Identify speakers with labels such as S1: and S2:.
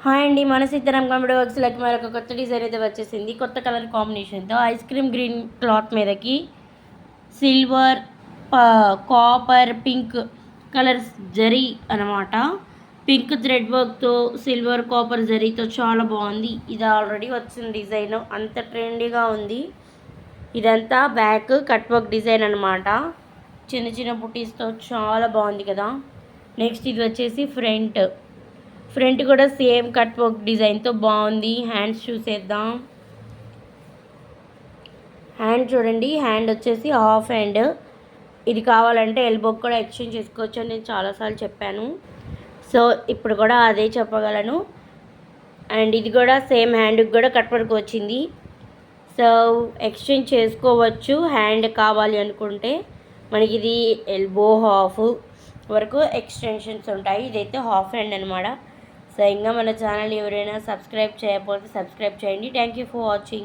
S1: Hi అండి, మన Sitaram computer వర్క్స్లోకి మరొక కొత్త డిజైన్ అయితే వచ్చేసింది. కొత్త కలర్ కాంబినేషన్తో ఐస్ క్రీమ్ గ్రీన్ క్లాత్ మీదకి silver, copper, pink colours zari అనమాట. పింక్ థ్రెడ్ వర్క్తో సిల్వర్ కాపర్ జరీతో చాలా బాగుంది. ఇది ఆల్రెడీ వచ్చిన డిజైన్, అంత ట్రెండీగా ఉంది. ఇదంతా బ్యాక్ కట్ వర్క్ డిజైన్ అనమాట. చిన్న చిన్న బుటీస్తో చాలా బాగుంది కదా. నెక్స్ట్ ఇది వచ్చేసి ఫ్రంట్ కూడా సేమ్ కట్ వర్క్ డిజైన్తో బాగుంది. హ్యాండ్స్ చూసేద్దాం. హ్యాండ్ చూడండి, హ్యాండ్ వచ్చేసి హాఫ్ హ్యాండ్. ఇది కావాలంటే ఎల్బోకి కూడా ఎక్స్చేంజ్ చేసుకోవచ్చు అని నేను చాలాసార్లు చెప్పాను. సో ఇప్పుడు కూడా అదే చెప్పగలను. అండ్ ఇది కూడా సేమ్ హ్యాండ్కి కూడా కట్ వర్క్ వచ్చింది. సో ఎక్స్చేంజ్ చేసుకోవచ్చు హ్యాండ్ కావాలి అనుకుంటే. మనకి ఇది ఎల్బో హాఫ్ వరకు ఎక్స్టెన్షన్స్ ఉంటాయి. ఇదైతే హాఫ్ హ్యాండ్ అనమాట. సో ఇంకా మన ఛానల్ ఎవరైనా సబ్స్క్రైబ్ చేయకపోతే సబ్స్క్రైబ్ చేయండి. Thank you for watching.